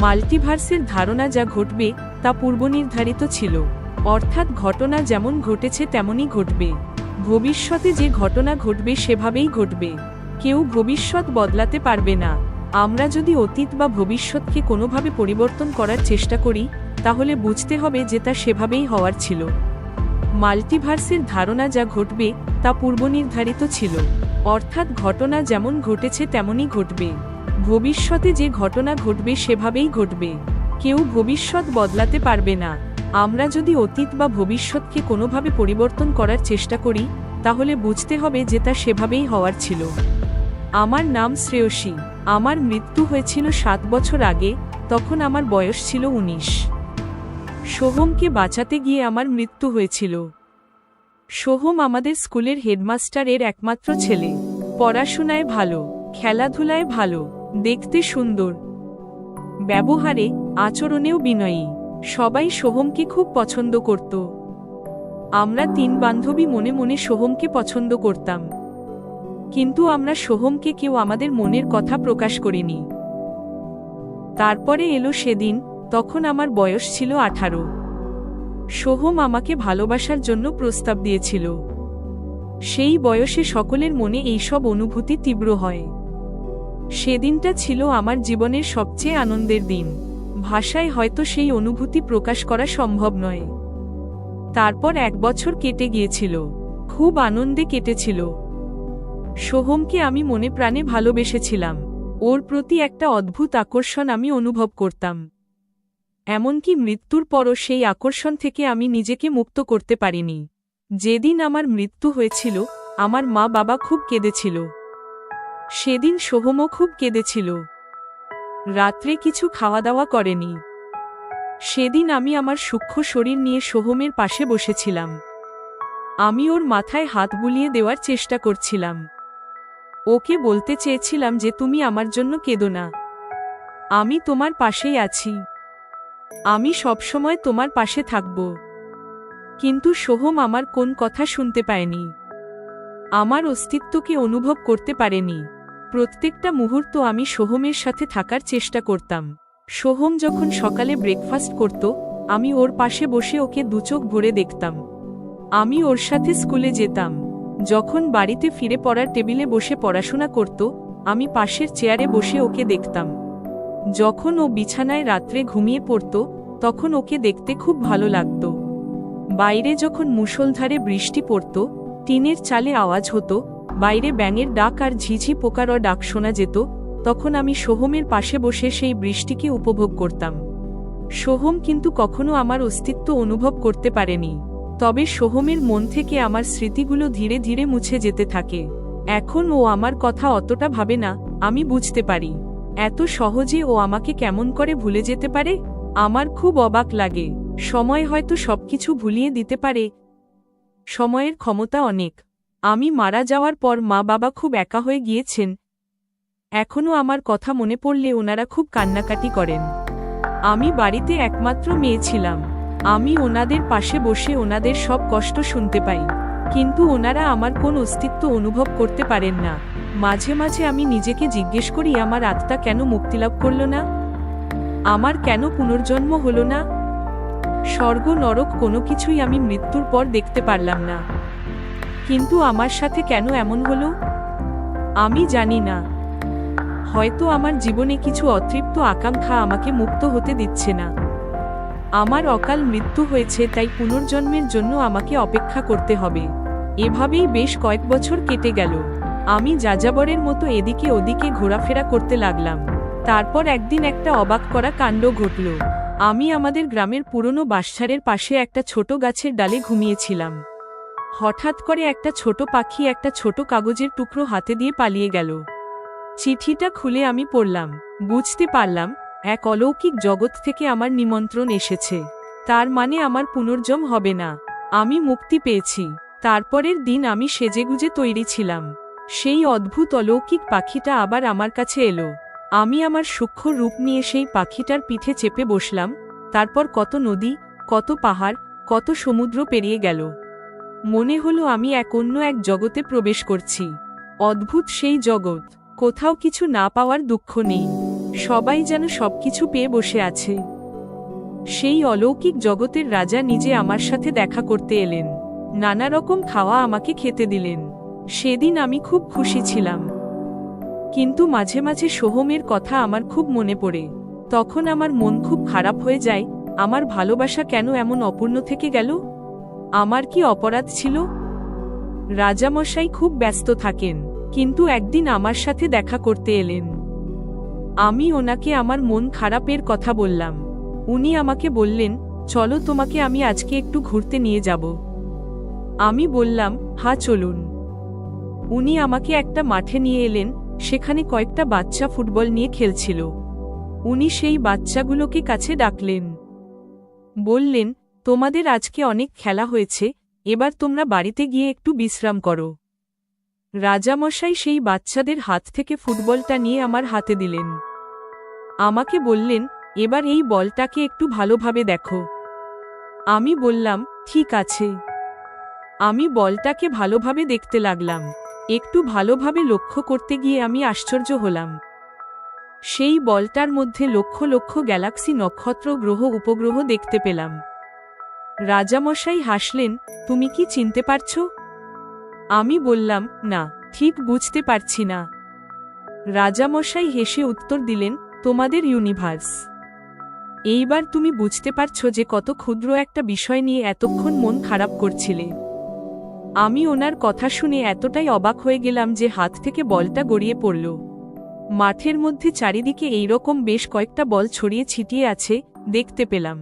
মাল্টিভার্সের ধারণা যা ঘটবে তা পূর্বনির্ধারিত ছিল, অর্থাৎ ঘটনা যেমন ঘটেছে তেমনই ঘটবে। ভবিষ্যতে যে ঘটনা ঘটবে সেভাবেই ঘটবে, কেউ ভবিষ্যৎ বদলাতে পারবে না। আমরা যদি অতীত বা ভবিষ্যৎকে কোনোভাবে পরিবর্তন করার চেষ্টা করি, তাহলে বুঝতে হবে যে তা সেভাবেই হওয়ার ছিল। মাল্টিভার্সের ধারণা যা ঘটবে তা পূর্বনির্ধারিত ছিল, অর্থাৎ ঘটনা যেমন ঘটেছে তেমনই ঘটবে। ভবিষ্যতে যে ঘটনা ঘটবে সেভাবেই ঘটবে, কেউ ভবিষ্যৎ বদলাতে পারবে না। আমরা যদি অতীত বা ভবিষ্যৎকে কোনোভাবে পরিবর্তন করার চেষ্টা করি, তাহলে বুঝতে হবে যে তা সেভাবেই হওয়ার ছিল। আমার নাম শ্রেয়সী। আমার মৃত্যু হয়েছিল 7 বছর আগে, তখন আমার বয়স ছিল 19। সোহমকে বাঁচাতে গিয়ে আমার মৃত্যু হয়েছিল। সোহম আমাদের স্কুলের হেডমাস্টারের একমাত্র ছেলে। পড়াশোনায় ভালো, খেলাধুলায় ভালো, দেখতে সুন্দর, ব্যবহারে আচরণেও বিনয়ী। সবাই সোহমকে খুব পছন্দ করত। আমরা 3 বান্ধবী মনে মনে সোহমকে পছন্দ করতাম, কিন্তু আমরা সোহমকে কেউ আমাদের মনের কথা প্রকাশ করিনি। তারপরে এলো সেদিন, তখন আমার বয়স ছিল 18। সোহম আমাকে ভালোবাসার জন্য প্রস্তাব দিয়েছিল। সেই বয়সে সকলের মনে এইসব অনুভূতি তীব্র হয়। সেদিনটা ছিল আমার জীবনের সবচেয়ে আনন্দের দিন। ভাষায় হয়তো সেই অনুভূতি প্রকাশ করা সম্ভব নয়। তারপর 1 বছর কেটে গিয়েছিল, খুব আনন্দে কেটেছিল। সোহমকে আমি মনে প্রাণে ভালোবেসেছিলাম। ওর প্রতি একটা অদ্ভুত আকর্ষণ আমি অনুভব করতাম। এমনকি মৃত্যুর পরও সেই আকর্ষণ থেকে আমি নিজেকে মুক্ত করতে পারিনি। যেদিন আমার মৃত্যু হয়েছিল, আমার মা বাবা খুব কেঁদেছিল। সেদিন সোহমও খুব কেঁদেছিল। রাত্রে কিছু খাওয়া দাওয়া করেনি। সেদিন আমি আমার সূক্ষ্ম শরীর নিয়ে সোহমের পাশে বসেছিলাম। আমি ওর মাথায় হাত বুলিয়ে দেওয়ার চেষ্টা করছিলাম। ওকে বলতে চেয়েছিলাম যে তুমি আমার জন্য কেঁদো না, আমি তোমার পাশেই আছি, আমি সবসময় তোমার পাশে থাকব। কিন্তু সোহম আমার কোন কথা শুনতে পায়নি, আমার অস্তিত্বকে অনুভব করতে পারেনি। প্রত্যেকটা মুহূর্ত আমি সোহমের সাথে থাকার চেষ্টা করতাম। সোহম যখন সকালে ব্রেকফাস্ট করত, আমি ওর পাশে বসে ওকে দুচোখ ভরে দেখতাম। আমি ওর সাথে স্কুলে যেতাম। যখন বাড়িতে ফিরে পড়ার টেবিলে বসে পড়াশোনা করত, আমি পাশের চেয়ারে বসে ওকে দেখতাম। যখন ও বিছানায় রাত্রে ঘুমিয়ে পড়ত, তখন ওকে দেখতে খুব ভালো লাগত। বাইরে যখন মুষলধারে বৃষ্টি পড়ত, টিনের চালে আওয়াজ হতো, বাইরে ব্যাঙের ডাক আর ঝিঝি পোকার ডাক শোনা যেত, তখন আমি সোহমের পাশে বসে সেই বৃষ্টিকে উপভোগ করতাম। সোহম কিন্তু কখনো আমার অস্তিত্ব অনুভব করতে পারেনি। তবে সোহমের মন থেকে আমার স্মৃতিগুলো ধীরে ধীরে মুছে যেতে থাকে। এখন ও আমার কথা অতটা ভাবে না, আমি বুঝতে পারি। এত সহজে ও আমাকে কেমন করে ভুলে যেতে পারে? আমার খুব অবাক লাগে। সময় হয়তো সবকিছু ভুলিয়ে দিতে পারে। সময়ের ক্ষমতা অনেক। আমি মারা যাওয়ার পর মা বাবা খুব একা হয়ে গিয়েছেন। এখনো আমার কথা মনে পড়লে ওনারা খুব কান্নাকাটি করেন। আমি বাড়িতে একমাত্র মেয়ে ছিলাম। আমি ওনাদের পাশে বসে ওনাদের সব কষ্ট শুনতে পাই, কিন্তু ওনারা আমার কোন অস্তিত্ব অনুভব করতে পারেন না। মাঝে মাঝে আমি নিজেকে জিজ্ঞেস করি, আমার আত্মা কেন মুক্তিলাভ করল না? আমার কেন পুনর্জন্ম হলো না? স্বর্গ নরক কোনো কিছুই আমি মৃত্যুর পর দেখতে পারলাম না। কিন্তু আমার সাথে কেন এমন হলো? আমি জানি না। হয়তো আমার জীবনে কিছু অতৃপ্ত আকাঙ্ক্ষা আমাকে মুক্ত হতে দিচ্ছে না। আমার অকাল মৃত্যু হয়েছে, তাই পুনর্জন্মের জন্য আমাকে অপেক্ষা করতে হবে। এভাবেই বেশ কয়েক বছর কেটে গেল। আমি যাযাবরের মতো এদিকে ওদিকে ঘোরাফেরা করতে লাগলাম। তারপর একদিন একটা অবাক করা কাণ্ড ঘটল। আমি আমাদের গ্রামের পুরনো বাঁশঝাড়ের পাশে একটা ছোট গাছের ডালে ঘুমিয়েছিলাম। হঠাৎ করে একটা ছোট পাখি একটা ছোট কাগজের টুকরো হাতে দিয়ে পালিয়ে গেল। চিঠিটা খুলে আমি পড়লাম। বুঝতে পারলাম, এক অলৌকিক জগৎ থেকে আমার নিমন্ত্রণ এসেছে। তার মানে আমার পুনর্জন্ম হবে না, আমি মুক্তি পেয়েছি। তারপরের দিন আমি সেজেগুজে তৈরি ছিলাম। সেই অদ্ভুত অলৌকিক পাখিটা আবার আমার কাছে এলো। আমি আমার সূক্ষ্ম রূপ নিয়ে সেই পাখিটার পিঠে চেপে বসলাম। তারপর কত নদী, কত পাহাড়, কত সমুদ্র পেরিয়ে গেল। মনে হলো আমি অন্য এক জগতে প্রবেশ করছি। অদ্ভুত সেই জগৎ। কোথাও কিছু না পাওয়ার দুঃখ নেই, সবাই যেন সবকিছু পেয়ে বসে আছে। সেই অলৌকিক জগতের রাজা নিজে আমার সাথে দেখা করতে এলেন, নানা রকম খাওয়া আমাকে খেতে দিলেন। সেদিন আমি খুব খুশি ছিলাম। কিন্তু মাঝে মাঝে সোহমের কথা আমার খুব মনে পড়ে। তখন আমার মন খুব খারাপ হয়ে যায়। আমার ভালোবাসা কেন এমন অপূর্ণ থেকে গেল? আমার কি অপরাধ ছিল? রাজামশাই খুব ব্যস্ত থাকেন, কিন্তু একদিন আমার সাথে দেখা করতে এলেন। আমি ওনাকে আমার মন খারাপের কথা বললাম। উনি আমাকে বললেন, চলো তোমাকে আমি আজকে একটু ঘুরতে নিয়ে যাব। আমি বললাম, হ্যাঁ চলুন। উনি আমাকে একটা মাঠে নিয়ে এলেন। সেখানে কয়েকটা বাচ্চা ফুটবল নিয়ে খেলছিল। উনি সেই বাচ্চাগুলোকে কাছে ডাকলেন, বললেন, তোমাদের আজকে অনেক খেলা হয়েছে, এবার তোমরা বাড়িতে গিয়ে একটু বিশ্রাম করো। রাজামশাই সেই বাচ্চাদের হাত থেকে ফুটবলটা নিয়ে আমার হাতে দিলেন। আমাকে বললেন, এবার এই বলটাকে একটু ভালোভাবে দেখো। আমি বললাম, ঠিক আছে। আমি বলটাকে ভালোভাবে দেখতে লাগলাম। একটু ভালোভাবে লক্ষ্য করতে গিয়ে আমি আশ্চর্য হলাম। সেই বলটার মধ্যে লক্ষ লক্ষ গ্যালাক্সি, নক্ষত্র, গ্রহ, উপগ্রহ দেখতে পেলাম। রাজামশাই হাসলেন, তুমি কি চিনতে পারছো? আমি বললাম, না, ঠিক বুঝতে পারছি না। রাজামশাই হেসে উত্তর দিলেন, তোমাদের ইউনিভার্স। এইবার তুমি বুঝতে পারছো যে কত ক্ষুদ্র একটা বিষয় নিয়ে এতক্ষণ মন খারাপ করছিলে। আমি ওনার কথা শুনে এতটাই অবাক হয়ে গেলাম যে হাত থেকে বলটা গড়িয়ে পড়ল। মাঠের মধ্যে চারিদিকে এইরকম বেশ কয়েকটা বল ছড়িয়ে ছিটিয়ে আছে দেখতে পেলাম।